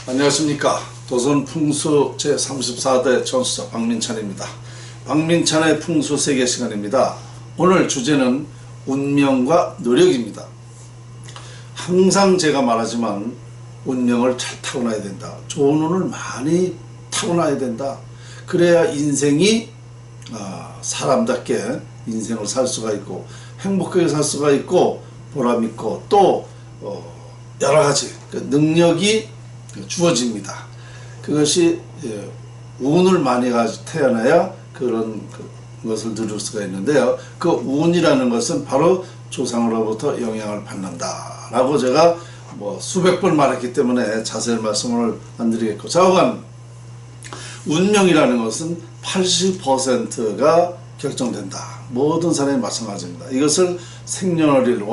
안녕하십니까. 도선풍수 제34대 전수자 박민찬입니다. 박민찬의 풍수세계 시간입니다. 오늘 주제는 운명과 노력입니다. 항상 제가 말하지만 운명을 잘 타고나야 된다. 좋은 운을 많이 타고나야 된다. 그래야 인생이 사람답게 인생을 살 수가 있고 행복하게 살 수가 있고 보람있고 또 여러가지 능력이 주어집니다. 그것이 운을 많이 가지고 태어나야 그런 것을 누릴 수가 있는데요. 그 운이라는 것은 바로 조상으로부터 영향을 받는다 라고 제가 수백 번 말했기 때문에 자세히 말씀을 안 드리겠고, 좌우간 운명이라는 것은 80%가 결정된다. 모든 사람이 마찬가지입니다. 이것을 생년월일,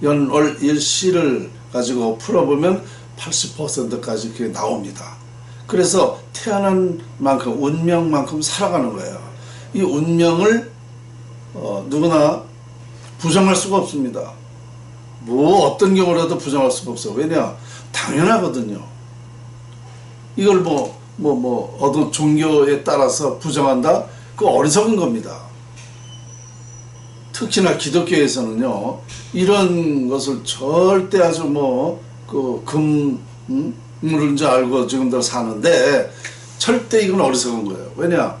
연월일시를 가지고 풀어보면 80%까지 그게 나옵니다. 그래서 태어난 만큼 운명만큼 살아가는 거예요. 이 운명을 누구나 부정할 수가 없습니다. 어떤 경우라도 부정할 수가 없어요. 왜냐? 당연하거든요. 이걸 어떤 종교에 따라서 부정한다? 그거 어리석은 겁니다. 특히나 기독교에서는요, 이런 것을 절대 아주 금물인 줄 알고 지금들 사는데, 절대 이건 어리석은 거예요. 왜냐?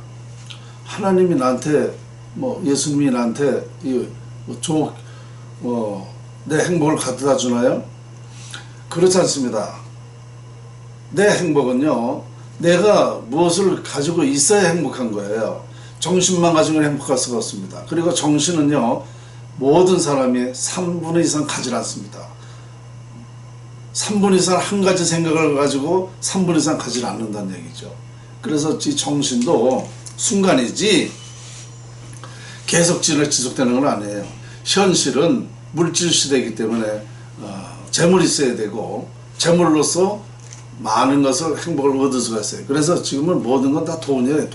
하나님이 나한테, 예수님이 나한테, 내 행복을 가져다 주나요? 그렇지 않습니다. 내 행복은요, 내가 무엇을 가지고 있어야 행복한 거예요. 정신만 가지고는 행복할 수가 없습니다. 그리고 정신은요, 모든 사람이 3분의 이상 가지 않습니다. 3분 이상 한 가지 생각을 가지고 3분 이상 가지 않는다는 얘기죠. 그래서 이 정신도 순간이지 계속 지속되는 건 아니에요. 현실은 물질 시대이기 때문에 재물이 있어야 되고, 재물로서 많은 것을 행복을 얻을 수가 있어요. 그래서 지금은 모든 건 다 돈이에요.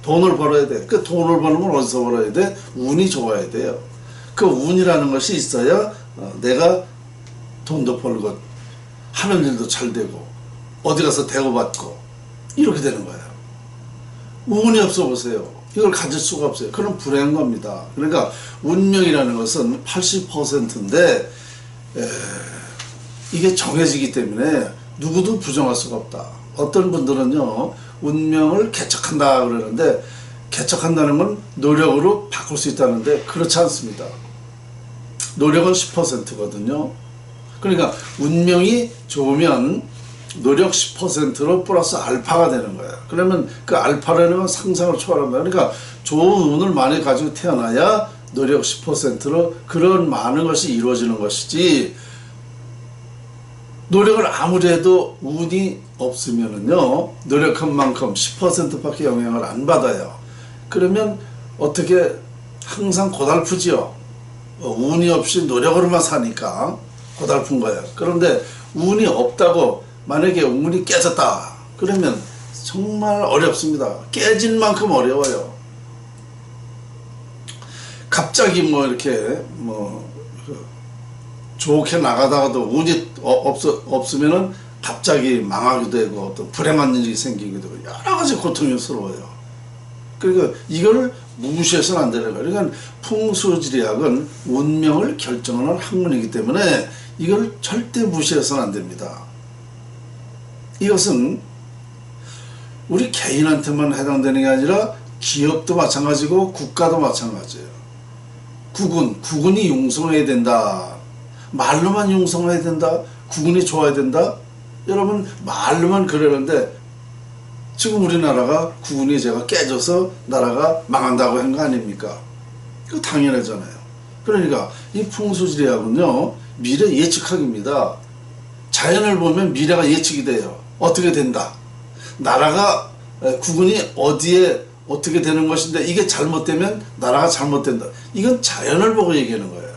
돈을 벌어야 돼. 그 돈을 버는 건 어디서 벌어야 돼? 운이 좋아야 돼요. 그 운이라는 것이 있어야 내가 돈도 벌고 하는 일도 잘 되고 어디 가서 대우받고 이렇게 되는 거예요. 운이 없어 보세요. 이걸 가질 수가 없어요. 그럼 불행한 겁니다. 그러니까 운명이라는 것은 80%인데 이게 정해지기 때문에 누구도 부정할 수가 없다. 어떤 분들은요, 운명을 개척한다 그러는데, 개척한다는 건 노력으로 바꿀 수 있다는데 그렇지 않습니다. 노력은 10%거든요. 그러니까 운명이 좋으면 노력 10%로 플러스 알파가 되는 거예요. 그러면 그 알파라는 건 상상을 초월합니다. 그러니까 좋은 운을 많이 가지고 태어나야 노력 10%로 그런 많은 것이 이루어지는 것이지, 노력을 아무리 해도 운이 없으면은요, 노력한 만큼 10%밖에 영향을 안 받아요. 그러면 어떻게 항상 고달프지요. 운이 없이 노력으로만 사니까 고달픈 거예요. 그런데 운이 없다고 만약에 운이 깨졌다 그러면 정말 어렵습니다. 깨진 만큼 어려워요. 갑자기 이렇게 좋게 나가다가도 운이 없으면은 갑자기 망하기도 되고 또 불행한 일이 생기기도 되고 여러 가지 고통스러워요. 그러니까 이걸 무시해서는 안 되는 거예요. 그러니까 풍수지리학은 운명을 결정하는 학문이기 때문에 이걸 절대 무시해서는 안 됩니다. 이것은 우리 개인한테만 해당되는 게 아니라 기업도 마찬가지고 국가도 마찬가지예요. 국군이 융성해야 된다. 말로만 융성해야 된다. 국군이 좋아야 된다. 여러분 말로만 그러는데 지금 우리나라가 국군이 제가 깨져서 나라가 망한다고 한 거 아닙니까? 그거 당연하잖아요. 그러니까 이 풍수지리학은요, 미래 예측학입니다. 자연을 보면 미래가 예측이 돼요. 어떻게 된다. 나라가 국군이 어디에 어떻게 되는 것인데 이게 잘못되면 나라가 잘못된다. 이건 자연을 보고 얘기하는 거예요.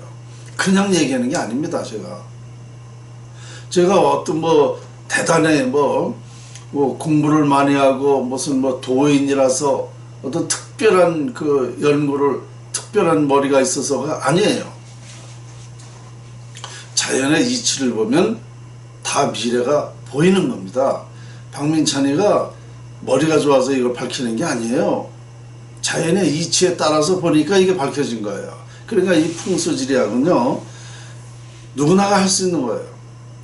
그냥 얘기하는 게 아닙니다. 제가 어떤 대단히 공부를 많이 하고 무슨 도인이라서 어떤 특별한 특별한 머리가 있어서가 아니에요. 자연의 이치를 보면 다 미래가 보이는 겁니다. 박민찬이가 머리가 좋아서 이걸 밝히는 게 아니에요. 자연의 이치에 따라서 보니까 이게 밝혀진 거예요. 그러니까 이 풍수지리학은요, 누구나가 할 수 있는 거예요.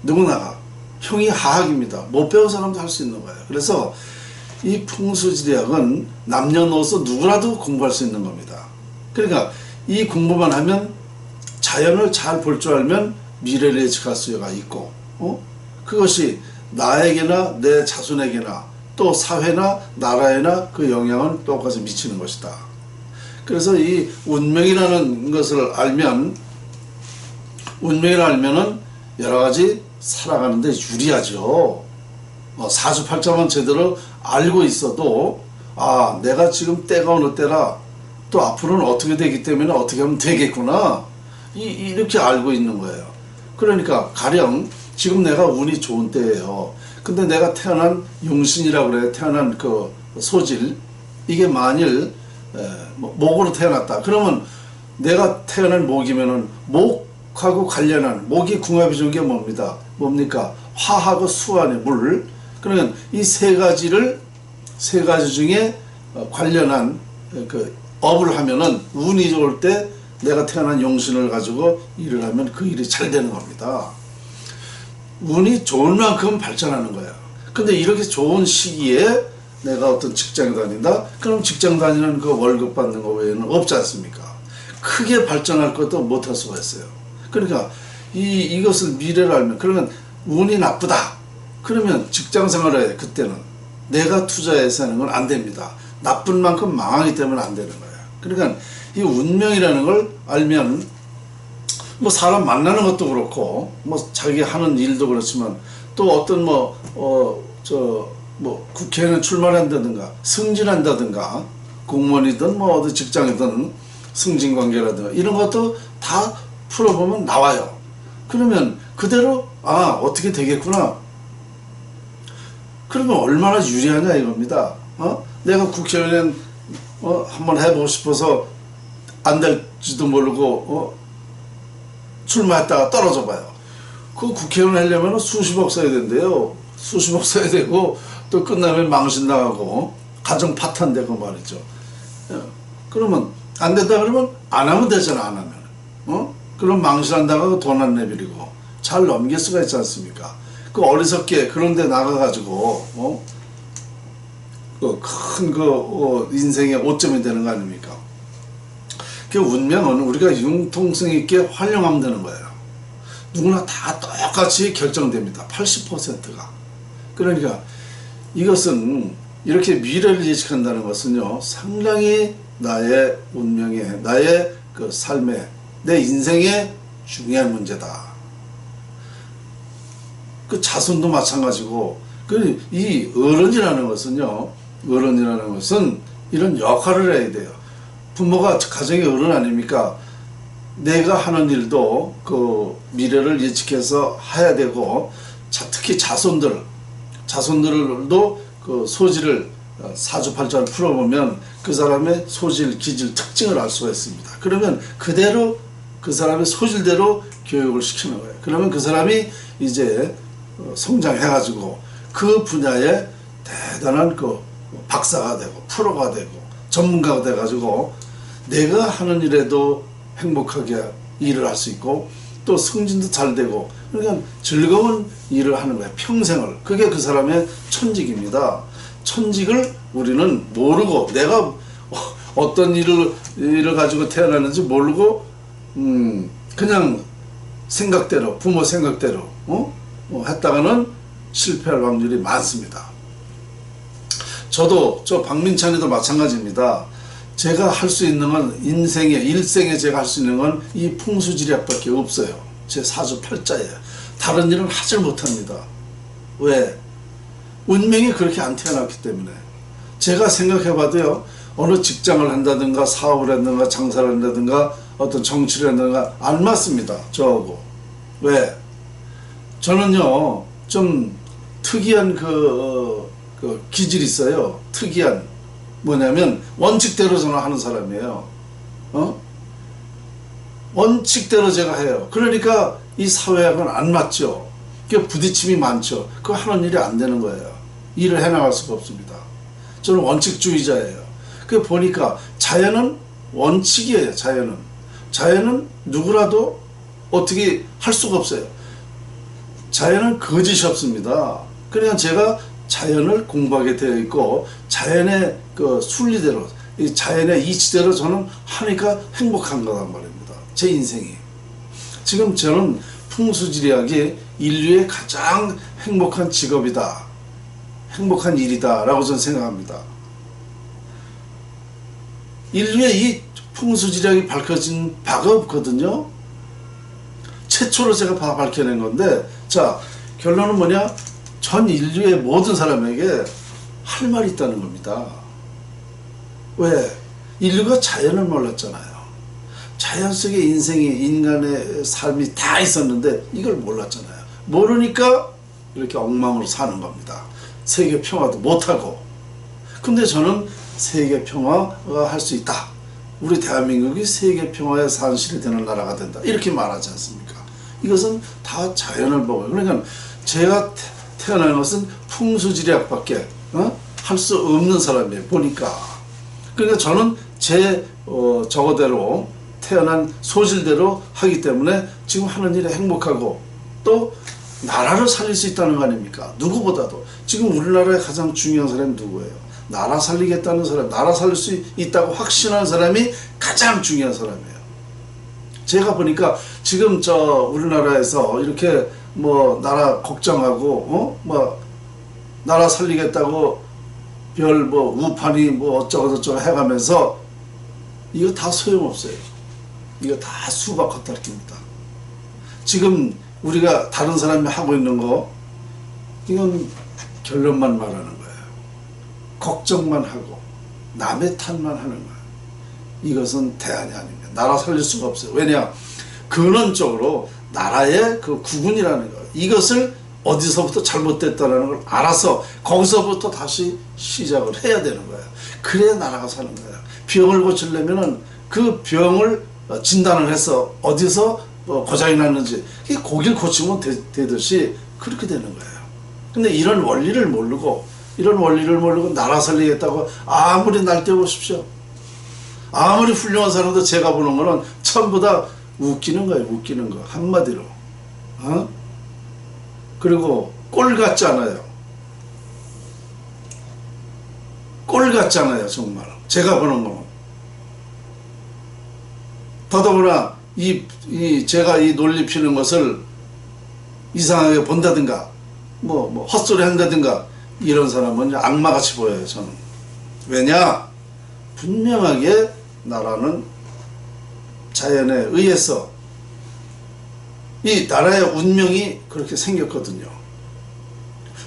누구나가. 형이 하학입니다. 못 배운 사람도 할 수 있는 거예요. 그래서 이 풍수지리학은 남녀노소 누구라도 공부할 수 있는 겁니다. 그러니까 이 공부만 하면 자연을 잘 볼 줄 알면 미래를 예측할 수가 있고, 그것이 나에게나 내 자손에게나 또 사회나 나라에나 그 영향은 똑같이 미치는 것이다. 그래서 이 운명이라는 것을 알면은 여러 가지 살아가는데 유리하죠. 사주팔자만 제대로 알고 있어도 내가 지금 때가 어느 때라 또 앞으로는 어떻게 되기 때문에 어떻게 하면 되겠구나, 이렇게 알고 있는 거예요. 그러니까 가령 지금 내가 운이 좋은 때예요. 근데 내가 태어난 용신이라고 그래요. 태어난 그 소질, 이게 만일 목으로 태어났다 그러면 내가 태어난 목이면은 목하고 관련한, 목이 궁합이 좋은 게 뭡니까? 화하고 수안의 물. 그러면 이 세 가지 중에 관련한 그 업을 하면은 운이 좋을 때 내가 태어난 용신을 가지고 일을 하면 그 일이 잘 되는 겁니다. 운이 좋은 만큼 발전하는 거야. 근데 이렇게 좋은 시기에 내가 어떤 직장에 다닌다? 그럼 직장 다니는 그 월급 받는 거 외에는 없지 않습니까? 크게 발전할 것도 못할 수가 있어요. 그러니까 이것을 미래를 알면, 그러면 운이 나쁘다 그러면 직장 생활을 해. 그때는 내가 투자해서 하는 건 안 됩니다. 나쁜 만큼 망하기 때문에 안 되는 거예요. 그러니까 이 운명이라는 걸 알면 뭐 사람 만나는 것도 그렇고 뭐 자기 하는 일도 그렇지만 또 어떤 국회에는 출마한다든가 승진한다든가 공무원이든 뭐 어디 직장이든 승진관계라든가 이런 것도 다 풀어보면 나와요. 그러면 그대로 어떻게 되겠구나. 그러면 얼마나 유리하냐 이겁니다. 내가 국회의원 한번 해보고 싶어서 안 될지도 모르고 출마했다가 떨어져 봐요. 그 국회의원 하려면 수십억 써야 된대요. 수십억 써야 되고 또 끝나면 망신당하고 가정 파탄되고 말이죠. 그러면 안 된다 그러면 안 하면 되잖아. 안 하면 그럼 망신한다고 돈 안 내버리고 잘 넘길 수가 있지 않습니까? 그 어리석게 그런데 나가가지고 큰 인생의 오점이 되는 거 아닙니까? 그 운명은 우리가 융통성 있게 활용하면 되는 거예요. 누구나 다 똑같이 결정됩니다. 80%가. 그러니까 이것은 이렇게 미래를 예측한다는 것은요, 상당히 나의 운명에, 나의 그 삶에, 내 인생에 중요한 문제다. 그 자손도 마찬가지고, 이 어른이라는 것은요, 이런 역할을 해야 돼요. 부모가 가정의 어른 아닙니까? 내가 하는 일도 그 미래를 예측해서 해야 되고, 특히 자손들도 그 소질을 사주팔자를 풀어보면 그 사람의 소질, 기질, 특징을 알 수가 있습니다. 그러면 그대로 그 사람의 소질대로 교육을 시키는 거예요. 그러면 그 사람이 이제 성장해가지고 그 분야에 대단한 그 박사가 되고 프로가 되고 전문가가 돼가지고 내가 하는 일에도 행복하게 일을 할 수 있고 또 승진도 잘 되고, 그러니까 즐거운 일을 하는 거예요. 평생을. 그게 그 사람의 천직입니다. 천직을 우리는 모르고, 내가 어떤 일을 가지고 태어났는지 모르고 그냥 생각대로, 부모 생각대로 했다가는 실패할 확률이 많습니다. 저 박민찬이도 마찬가지입니다. 제가 할 수 있는 건 일생에 제가 할 수 있는 건 이 풍수지리학밖에 없어요. 제 사주팔자예요. 다른 일은 하질 못합니다. 왜? 운명이 그렇게 안 태어났기 때문에. 제가 생각해봐도요, 어느 직장을 한다든가 사업을 한다든가 장사를 한다든가 어떤 정치를 한다든가 안 맞습니다. 저하고. 왜? 저는요 좀 특이한 그 기질이 있어요. 특이한, 뭐냐면 원칙대로 저는 하는 사람이에요. 원칙대로 제가 해요. 그러니까 이 사회하고는 안 맞죠. 그 부딪힘이 많죠. 그거 하는 일이 안 되는 거예요. 일을 해나갈 수가 없습니다. 저는 원칙주의자예요. 그 보니까 자연은 원칙이에요. 자연은 누구라도 어떻게 할 수가 없어요. 자연은 거짓이 없습니다. 그러니까 제가 자연을 공부하게 되어 있고 자연의 그 순리대로, 이 자연의 이치대로 저는 하니까 행복한 거란 말입니다. 제 인생이. 지금 저는 풍수지리학이 인류의 가장 행복한 직업이다. 행복한 일이다 라고 저는 생각합니다. 인류의 이 풍수지리학이 밝혀진 바가 없거든요. 최초로 제가 밝혀낸 건데, 자, 결론은 뭐냐? 전 인류의 모든 사람에게 할 말이 있다는 겁니다. 왜? 인류가 자연을 몰랐잖아요. 자연 속에 인생이, 인간의 삶이 다 있었는데 이걸 몰랐잖아요. 모르니까 이렇게 엉망으로 사는 겁니다. 세계 평화도 못하고. 근데 저는 세계 평화가 할 수 있다. 우리 대한민국이 세계 평화의 산실이 되는 나라가 된다. 이렇게 말하지 않습니까? 이것은 다 자연을 보고. 그러니까 제가 태어난 것은 풍수지리학밖에 할 수 없는 사람이에요. 보니까. 그러니까 저는 제 저거대로 태어난 소질대로 하기 때문에 지금 하는 일에 행복하고 또 나라를 살릴 수 있다는 거 아닙니까? 누구보다도. 지금 우리나라의 가장 중요한 사람이 누구예요? 나라 살리겠다는 사람, 나라 살릴 수 있다고 확신하는 사람이 가장 중요한 사람이에요. 제가 보니까 지금 우리나라에서 이렇게 뭐 나라 걱정하고 뭐 나라 살리겠다고 별 뭐 우판이 뭐 어쩌고저쩌고 해가면서 이거 다 소용없어요. 이거 다 수박 겉핥기입니다. 지금 우리가 다른 사람이 하고 있는 거 이건 결론만 말하는 거예요. 걱정만 하고 남의 탓만 하는 거예요. 이것은 대안이 아닙니다. 나라 살릴 수가 없어요. 왜냐? 근원적으로 나라의 그 구분이라는 거, 이것을 어디서부터 잘못됐다는 걸 알아서 거기서부터 다시 시작을 해야 되는 거예요. 그래야 나라가 사는 거예요. 병을 고치려면은 그 병을 진단을 해서 어디서 고장이 났는지 고기를 고치면 되듯이 그렇게 되는 거예요. 근데 이런 원리를 모르고 나라 살리겠다고 아무리 날뛰어보십시오. 아무리 훌륭한 사람도 제가 보는 거는 전부 다 웃기는 거예요. 웃기는 거. 한마디로. 그리고 꼴 같잖아요. 꼴 같잖아요. 정말. 제가 보는 거는. 더더구나 제가 이 논리 피는 것을 이상하게 본다든가 뭐 헛소리 한다든가 이런 사람은 악마같이 보여요. 저는. 왜냐? 분명하게 나라는 자연에 의해서 이 나라의 운명이 그렇게 생겼거든요.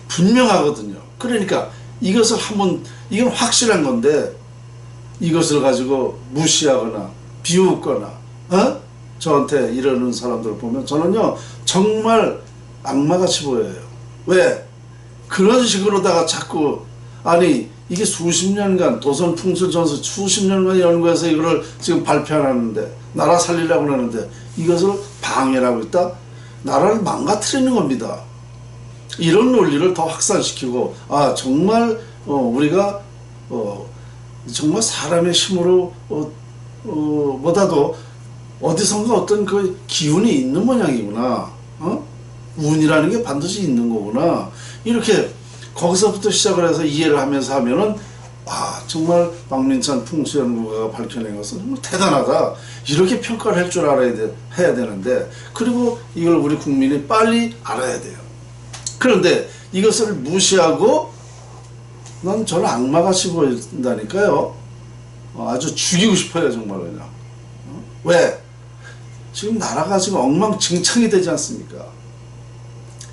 분명하거든요. 그러니까 이것을 이건 확실한 건데 이것을 가지고 무시하거나 비웃거나 저한테 이러는 사람들 보면 저는요 정말 악마같이 보여요. 왜? 그런 식으로다가 자꾸 이게 수십 년간 도선 풍수전서 수십 년간 연구해서 이거를 지금 발표하는데 나라 살리려고 하는데 이것을 방해를 하고 있다? 나라를 망가뜨리는 겁니다. 이런 논리를 더 확산시키고 정말 우리가 정말 사람의 힘으로 보다도 어디선가 어떤 그 기운이 있는 모양이구나. 운이라는 게 반드시 있는 거구나. 이렇게 거기서부터 시작을 해서 이해를 하면서 하면은 정말 박민찬 풍수연구가가 밝혀낸 것은 정말 대단하다. 이렇게 평가를 할 줄 해야 되는데, 그리고 이걸 우리 국민이 빨리 알아야 돼요. 그런데 이것을 무시하고 저는 악마같이 보인다니까요. 아주 죽이고 싶어요. 정말 그냥. 왜? 지금 나라가 지금 엉망진창이 되지 않습니까?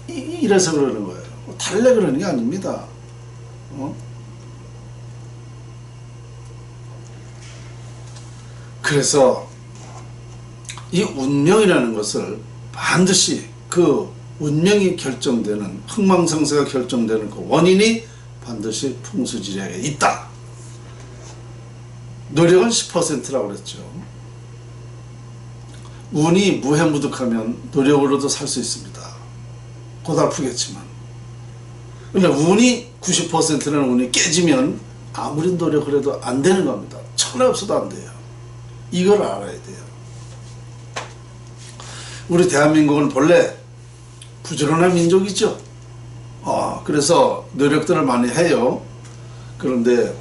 이래서 그러는 거예요. 달래 그러는 게 아닙니다. 그래서 이 운명이라는 것을 반드시 그 운명이 결정되는, 흥망성쇠가 결정되는 그 원인이 반드시 풍수지리학에 있다. 노력은 10%라고 그랬죠. 운이 무해무득하면 노력으로도 살 수 있습니다. 고달프겠지만. 근데 운이 90%는 운이 깨지면 아무리 노력을 해도 안 되는 겁니다. 천에 없어도 안 돼요. 이걸 알아야 돼요. 우리 대한민국은 본래 부지런한 민족이죠. 그래서 노력들을 많이 해요. 그런데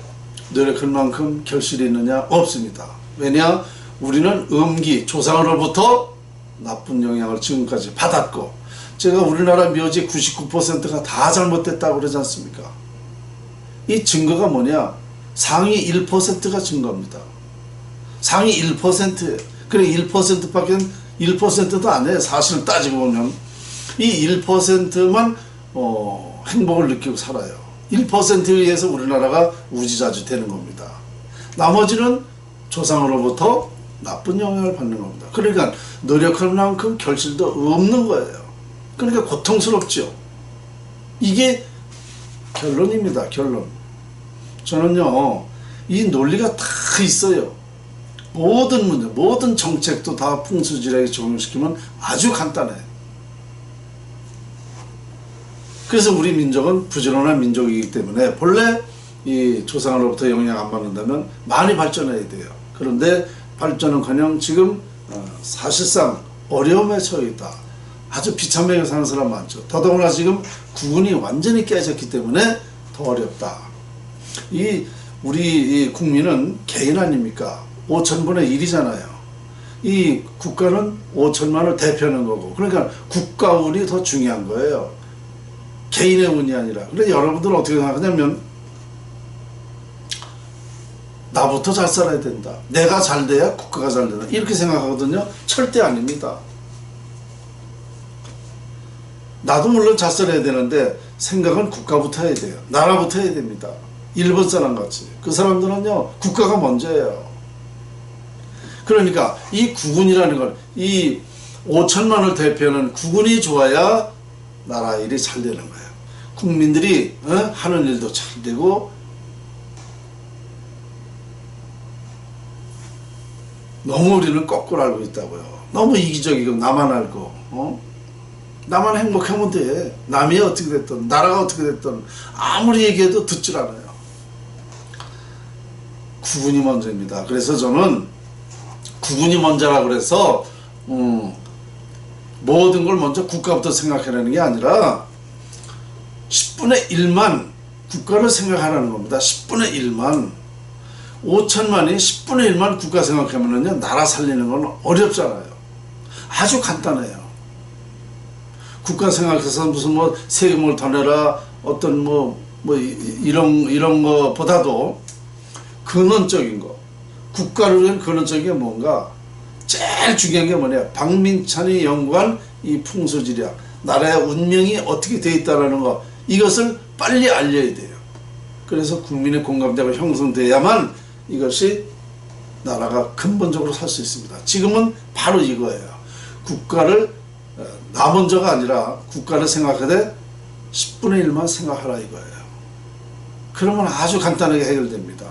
노력할 만큼 결실이 있느냐? 없습니다. 왜냐? 우리는 음기, 조상으로부터 나쁜 영향을 지금까지 받았고, 제가 우리나라 묘지 99%가 다 잘못됐다고 그러지 않습니까? 이 증거가 뭐냐? 상위 1%가 증거입니다. 상위 1%예요. 그래 1%밖에 1%도 안 해요. 사실 따지고 보면 이 1%만 행복을 느끼고 살아요. 1%에 의해서 우리나라가 우지자지 되는 겁니다. 나머지는 조상으로부터 나쁜 영향을 받는 겁니다. 그러니까 노력할 만큼 결실도 없는 거예요. 그러니까 고통스럽죠. 이게 결론입니다. 결론. 저는요, 이 논리가 다 있어요. 모든 문제, 모든 정책도 다 풍수지리학에 적용시키면 아주 간단해요. 그래서 우리 민족은 부지런한 민족이기 때문에 본래 이 조상으로부터 영향 안 받는다면 많이 발전해야 돼요. 그런데 발전은커녕 지금 사실상 어려움에 처해 있다. 아주 비참하게 사는 사람 많죠. 더더구나 지금 구분이 완전히 깨졌기 때문에 더 어렵다. 우리 국민은 개인 아닙니까? 5천분의 1이잖아요. 이 국가는 5천만을 대표하는 거고, 그러니까 국가 운이 더 중요한 거예요. 개인의 운이 아니라. 그래 여러분들은 어떻게 생각하냐면, 나부터 잘 살아야 된다. 내가 잘 돼야 국가가 잘 된다. 이렇게 생각하거든요. 절대 아닙니다. 나도 물론 잘 살아야 되는데 생각은 국가부터 해야 돼요. 나라부터 해야 됩니다. 일본 사람 같이. 그 사람들은요, 국가가 먼저예요. 그러니까 이 국운이라는 건, 이 5천만을 대표하는 국운이 좋아야 나라 일이 잘 되는 거예요. 국민들이 하는 일도 잘 되고, 너무 우리는 거꾸로 알고 있다고요. 너무 이기적이고 나만 알고 나만 행복하면 돼. 남이 어떻게 됐든 나라가 어떻게 됐든 아무리 얘기해도 듣질 않아요. 국운이 먼저입니다. 그래서 저는 국운이 먼저라 그래서 모든 걸 먼저 국가부터 생각하라는 게 아니라 10분의 1만 국가를 생각하라는 겁니다. 10분의 1만 5천만이 10분의 1만 국가 생각하면은요, 나라 살리는 건 어렵잖아요. 아주 간단해요. 국가 생각해서 무슨 뭐 세금을 더 내라, 어떤 이런 거보다도 근원적인 거, 국가를 위한 근원적인 게 뭔가, 제일 중요한 게 뭐냐, 박민찬이 연구한 이 풍수지리학, 나라의 운명이 어떻게 되어 있다는 거, 이것을 빨리 알려야 돼요. 그래서 국민의 공감대가 형성돼야만 이것이 나라가 근본적으로 살 수 있습니다. 지금은 바로 이거예요. 국가를 나 먼저가 아니라 국가를 생각하되 10분의 1만 생각하라 이거예요. 그러면 아주 간단하게 해결됩니다.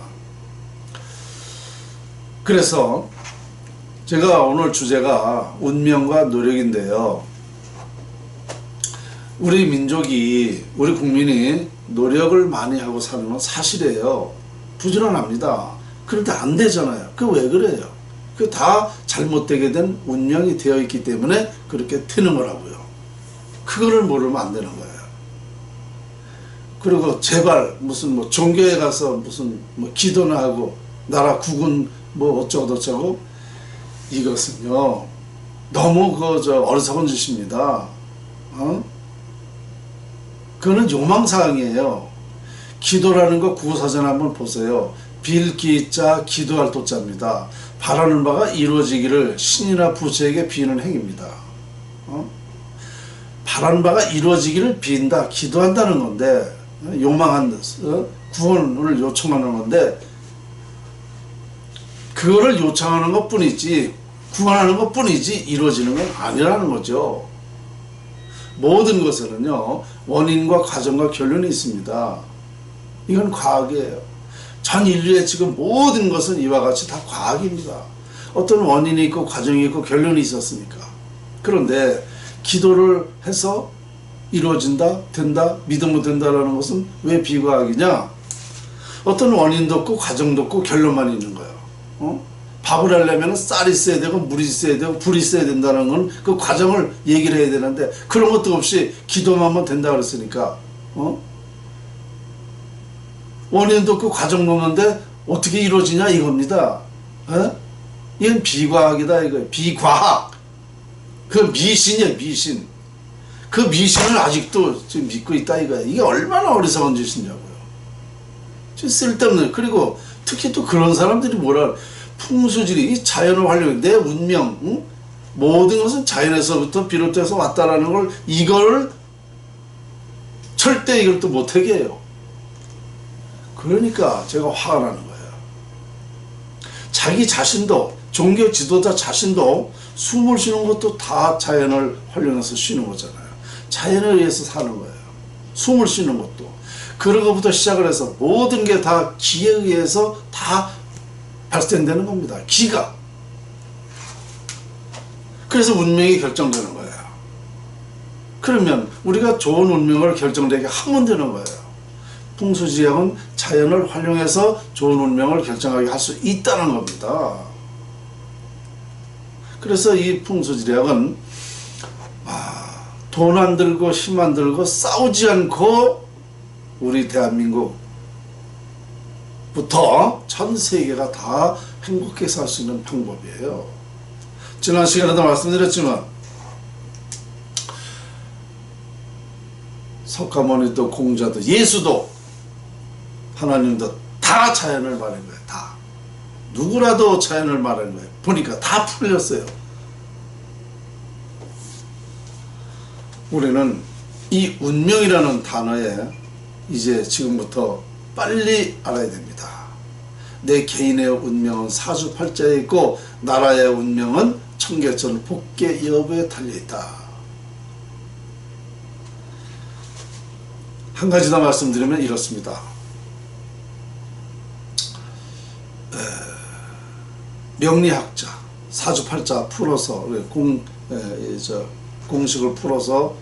그래서 제가 오늘 주제가 운명과 노력인데요. 우리 민족이, 우리 국민이 노력을 많이 하고 사는 건 사실이에요. 부지런합니다. 그런데 안 되잖아요. 그 왜 그래요? 그 다 잘못되게 된 운명이 되어 있기 때문에 그렇게 되는 거라고요. 그거를 모르면 안 되는 거예요. 그리고 제발 무슨 종교에 가서 무슨 기도나 하고 나라 국은 어쩌고 이것은요 너무 어리석은 짓입니다. 그거는 요망사항이에요. 기도라는 거 구사전 한번 보세요. 빌기자 기도할 도자입니다. 바라는 바가 이루어지기를 신이나 부처에게 비는 행위입니다. 바라는 바가 이루어지기를 빈다, 기도한다는 건데, 요망한 구원을 요청하는 건데, 그거를 요청하는 것 뿐이지, 구원하는 것 뿐이지 이루어지는 건 아니라는 거죠. 모든 것에는요 원인과 과정과 결론이 있습니다. 이건 과학이에요. 전 인류의 지금 모든 것은 이와 같이 다 과학입니다. 어떤 원인이 있고 과정이 있고 결론이 있었으니까. 그런데 기도를 해서 이루어진다, 된다, 믿으면 된다라는 것은 왜 비과학이냐? 어떤 원인도 없고 과정도 없고 결론만 있는 거예요. 밥을 하려면 쌀이 있어야 되고 물이 있어야 되고 불이 있어야 된다는 건 그 과정을 얘기를 해야 되는데 그런 것도 없이 기도만 하면 된다 그랬으니까 원인도 없고 과정도 없는데 어떻게 이루어지냐 이겁니다. 이건 비과학이다 이거예요. 비과학. 그 미신이에요, 미신. 그 미신을 아직도 지금 믿고 있다 이거예요. 이게 얼마나 어리석은 짓이냐고요. 지금 쓸데없는. 그리고 특히 또 그런 사람들이 뭐라 풍수지리, 이 자연을 활용해 내 운명, 모든 것은 자연에서부터 비롯돼서 왔다라는 걸 이걸 절대 이걸 또 못하게 해요. 그러니까 제가 화가 나는 거예요. 자기 자신도 종교 지도자 자신도 숨을 쉬는 것도 다 자연을 활용해서 쉬는 거잖아요. 자연에 의해서 사는 거예요. 숨을 쉬는 것도. 그런 것부터 시작을 해서 모든 게 다 기에 의해서 다 발생되는 겁니다. 기가. 그래서 운명이 결정되는 거예요. 그러면 우리가 좋은 운명을 결정되게 하면 되는 거예요. 풍수지리학은 자연을 활용해서 좋은 운명을 결정하게 할 수 있다는 겁니다. 그래서 이 풍수지리학은 돈 안 들고 힘 안 들고 싸우지 않고 우리 대한민국부터 전 세계가 다 행복하게 살 수 있는 방법이에요. 지난 시간에도 말씀드렸지만 석가모니도 공자도 예수도 하나님도 다 자연을 말한 거예요. 다. 누구라도 자연을 말한 거예요. 보니까 다 풀렸어요. 우리는 이 운명이라는 단어에 이제 지금부터 빨리 알아야 됩니다. 내 개인의 운명은 사주팔자에 있고 나라의 운명은 청계천 복계 여부에 달려있다. 한 가지 더 말씀드리면 이렇습니다. 명리학자 사주팔자 풀어서 공식을 풀어서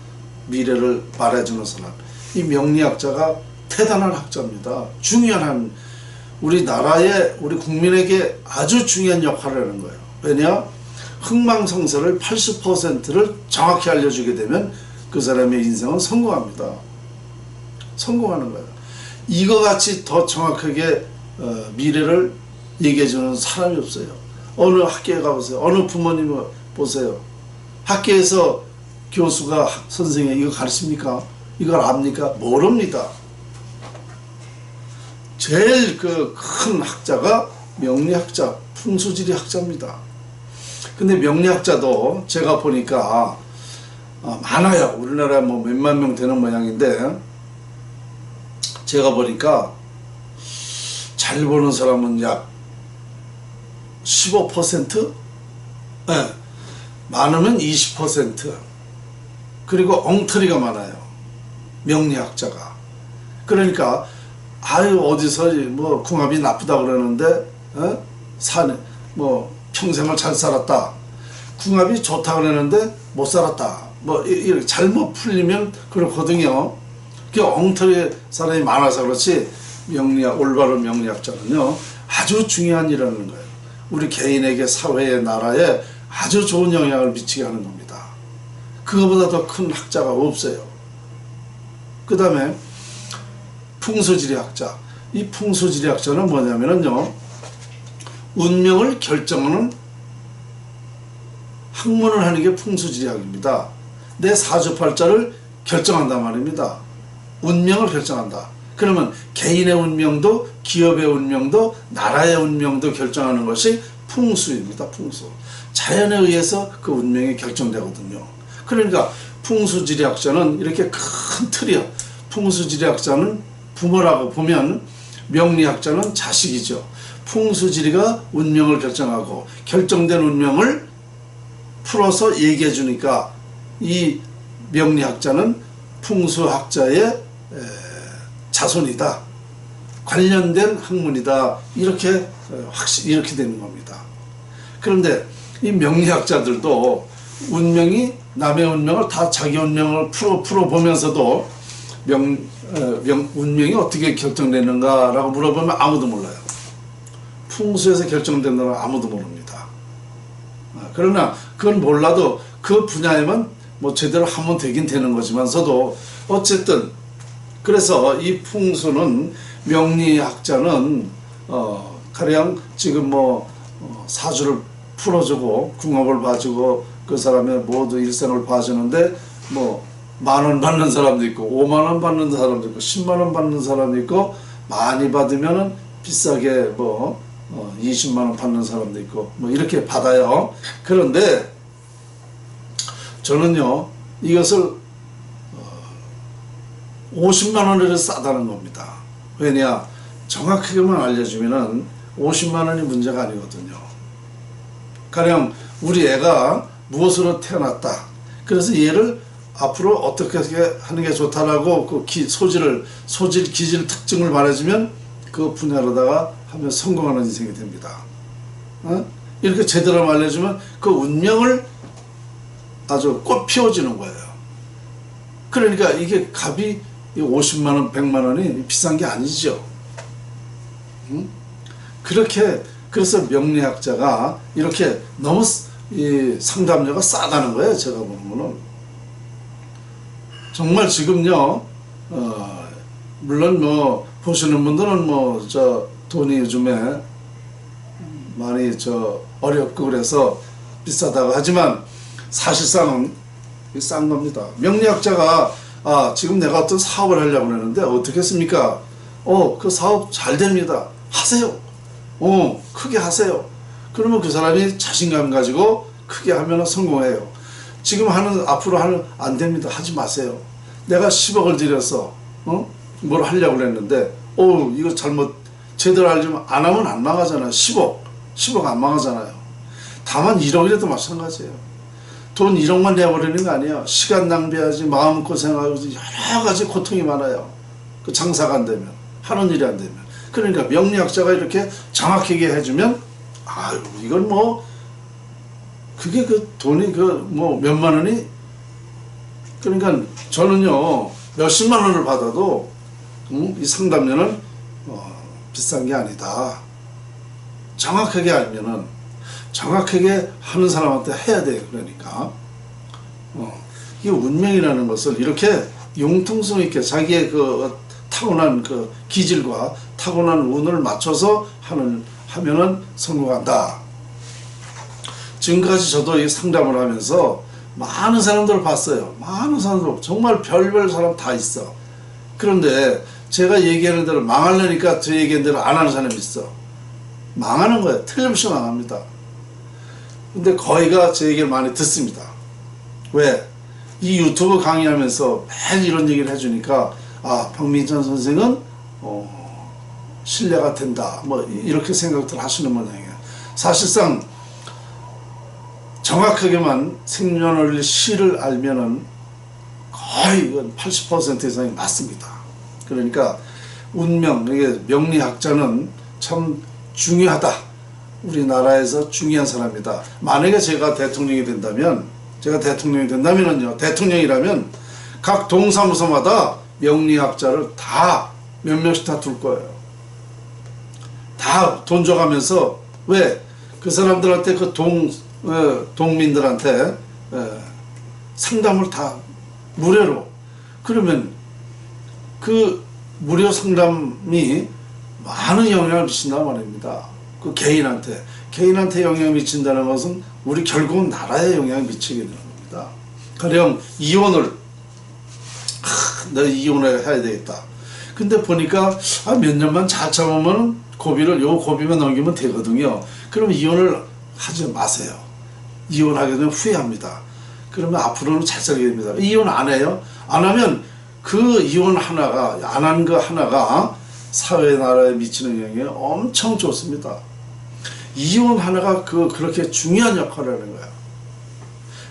미래를 말해주는 사람, 이 명리학자가 대단한 학자입니다. 중요한 우리 나라에 우리 국민에게 아주 중요한 역할을 하는 거예요. 왜냐? 흥망성쇠를 80%를 정확히 알려주게 되면 그 사람의 인생은 성공합니다. 성공하는 거예요. 이거 같이 더 정확하게 미래를 얘기해주는 사람이 없어요. 어느 학교에 가보세요. 어느 부모님을 보세요. 학교에서 교수가 선생님 이거 가르칩니까? 이걸 압니까? 모릅니다. 제일 그 큰 학자가 명리학자, 풍수지리 학자입니다. 근데 명리학자도 제가 보니까 많아요. 우리나라에 뭐 몇만 명 되는 모양인데 제가 보니까 잘 보는 사람은 약 15%? 네. 많으면 20%. 그리고 엉터리가 많아요. 명리학자가. 그러니까 어디서 뭐 궁합이 나쁘다 그러는데 뭐 평생을 잘 살았다. 궁합이 좋다 그러는데 못 살았다. 뭐 이렇게 잘못 풀리면 그렇거든요. 그 엉터리 사람이 많아서 그렇지 올바른 명리학자는요 아주 중요한 일이라는 거예요. 우리 개인에게 사회에 나라에 아주 좋은 영향을 미치게 하는 겁니다. 그거보다 더 큰 학자가 없어요. 그 다음에 풍수지리학자. 이 풍수지리학자는 뭐냐면요 운명을 결정하는 학문을 하는 게 풍수지리학입니다. 내 사주팔자를 결정한단 말입니다. 운명을 결정한다. 그러면 개인의 운명도 기업의 운명도 나라의 운명도 결정하는 것이 풍수입니다. 풍수. 자연에 의해서 그 운명이 결정되거든요. 그러니까 풍수지리학자는 이렇게 큰 틀이요. 풍수지리학자는 부모라고 보면 명리학자는 자식이죠. 풍수지리가 운명을 결정하고 결정된 운명을 풀어서 얘기해 주니까 이 명리학자는 풍수학자의 자손이다. 관련된 학문이다. 이렇게 이렇게 되는 겁니다. 그런데 이 명리학자들도 운명이 남의 운명을 다 자기 운명을 풀어보면서도 운명이 어떻게 결정되는가라고 물어보면 아무도 몰라요. 풍수에서 결정된다는 아무도 모릅니다. 그러나 그건 몰라도 그 분야에만 뭐 제대로 하면 되긴 되는 거지만서도 어쨌든 그래서 이 풍수는 명리학자는 가령 지금 뭐 사주를 풀어주고 궁합을 봐주고 그 사람의 모두 일생을 봐주는데 뭐 10,000원 받는 사람도 있고 50,000원 받는 사람도 있고 100,000원 받는 사람도 있고 많이 받으면은 비싸게 뭐 200,000원 받는 사람도 있고 뭐 이렇게 받아요. 그런데 저는요 이것을 50만 원을 싸다는 겁니다. 왜냐 정확하게만 알려주면은 50만 원이 문제가 아니거든요. 가령 우리 애가 무엇으로 태어났다. 그래서 얘를 앞으로 어떻게 하는 게 좋다라고 그 소질, 기질, 특징을 말해주면 그 분야로다가 하면 성공하는 인생이 됩니다. 이렇게 제대로 알려주면 그 운명을 아주 꽃 피워주는 거예요. 그러니까 이게 값이 50만 원, 100만 원이 비싼 게 아니죠. 그렇게 그래서 명리학자가 이렇게 너무 이 상담료가 싸다는 거예요. 제가 보는 거는 정말 지금요 물론 뭐 보시는 분들은 뭐 저 돈이 요즘에 많이 어렵고 그래서 비싸다고 하지만 사실상은 싼 겁니다. 명리학자가 지금 내가 어떤 사업을 하려고 하는데 어떻게 했습니까? 그 사업 잘 됩니다. 하세요. 크게 하세요. 그러면 그 사람이 자신감 가지고 크게 하면 성공해요. 지금 앞으로 안 됩니다. 하지 마세요. 내가 10억을 들여서 뭘 하려고 했는데 이거 제대로 알려면 안 하면 안 망하잖아요. 10억 안 망하잖아요. 다만 1억이라도 마찬가지예요. 돈 1억만 내버리는 거 아니에요. 시간 낭비하지, 마음고생하고 여러 가지 고통이 많아요. 그 장사가 안 되면, 하는 일이 안 되면. 그러니까 명리학자가 이렇게 정확하게 해주면 이건 뭐 그게 그 돈이 뭐 몇만 원이 그러니까 저는요 몇십만 원을 받아도 이 상담료는 비싼 게 아니다. 정확하게 알면은 정확하게 하는 사람한테 해야 돼요. 그러니까 이 운명이라는 것을 이렇게 융통성 있게 자기의 그 타고난 그 기질과 타고난 운을 맞춰서 하면은 성공한다. 지금까지 저도 이 상담을 하면서 많은 사람들을 봤어요. 많은 사람들, 정말 별별 사람 다 있어. 그런데 제가 얘기하는 대로 망하려니까 저 얘기하는 대로 안 하는 사람이 있어. 망하는 거예요. 틀림없이 망합니다. 근데 거의가 제 얘기를 많이 듣습니다. 왜? 이 유튜브 강의하면서 매일 이런 얘기를 해주니까 박민찬 선생은 신뢰가 된다. 뭐 이렇게 생각들 하시는 모양이에요. 사실상 정확하게만 생년월일 시를 알면은 거의 80% 이상이 맞습니다. 그러니까 운명, 이게 명리학자는 참 중요하다. 우리나라에서 중요한 사람이다. 만약에 제가 대통령이 된다면은요, 대통령이라면 각 동사무소마다 명리학자를 다 몇 명씩 다 둘 거예요. 다 돈 줘가면서 왜? 그 사람들한테 동민들한테 상담을 다 무료로. 그러면 그 무료 상담이 많은 영향을 미친단 말입니다. 그 개인한테 영향을 미친다는 것은 우리 결국은 나라에 영향을 미치게 되는 겁니다. 가령 이혼을 내가 이혼을 해야 되겠다. 근데 보니까 몇 년만 잘 참으면 고비만 넘기면 되거든요. 그럼 이혼을 하지 마세요. 이혼하게 되면 후회합니다. 그러면 앞으로는 잘 살게 됩니다. 이혼 안 해요? 안 하면 그 이혼 하나가, 안 한 거 하나가 사회 나라에 미치는 영향이 엄청 좋습니다. 이혼 하나가 그렇게 중요한 역할을 하는 거예요.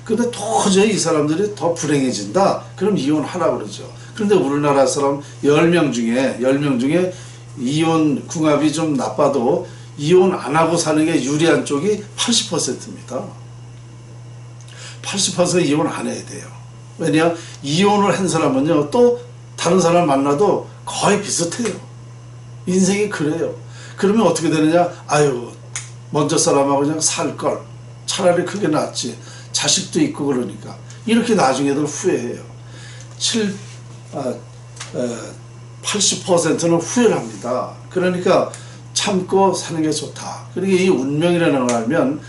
근데 도저히 이 사람들이 더 불행해진다? 그럼 이혼하라고 그러죠. 그런데 우리나라 사람 10명 중에 이혼 궁합이 좀 나빠도 이혼 안 하고 사는 게 유리한 쪽이 80%입니다. 80% 이혼 안 해야 돼요. 왜냐? 이혼을 한 사람은요, 또 다른 사람 만나도 거의 비슷해요. 인생이 그래요. 그러면 어떻게 되느냐? 아유, 먼저 사람하고 그냥 살걸. 차라리 그게 낫지. 자식도 있고 그러니까. 이렇게 나중에도 후회해요. 80%는 후회를 합니다. 그러니까 참고 사는 게 좋다. 그러니까 이 운명이라는 걸 알면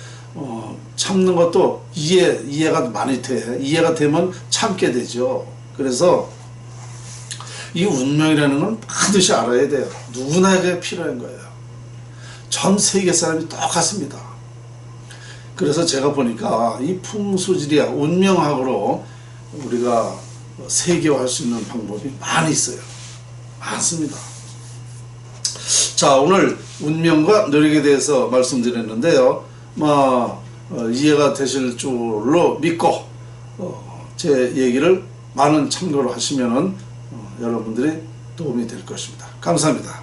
참는 것도 이해가 많이 돼. 이해가 되면 참게 되죠. 그래서 이 운명이라는 건 반드시 알아야 돼요. 누구나에게 필요한 거예요. 전 세계 사람이 똑같습니다. 그래서 제가 보니까 이 풍수지리학, 운명학으로 우리가 세계화할 수 있는 방법이 많이 있어요. 많습니다. 자, 오늘 운명과 노력에 대해서 말씀드렸는데요. 이해가 되실 줄로 믿고 제 얘기를 많은 참고로 하시면은 여러분들이 도움이 될 것입니다. 감사합니다.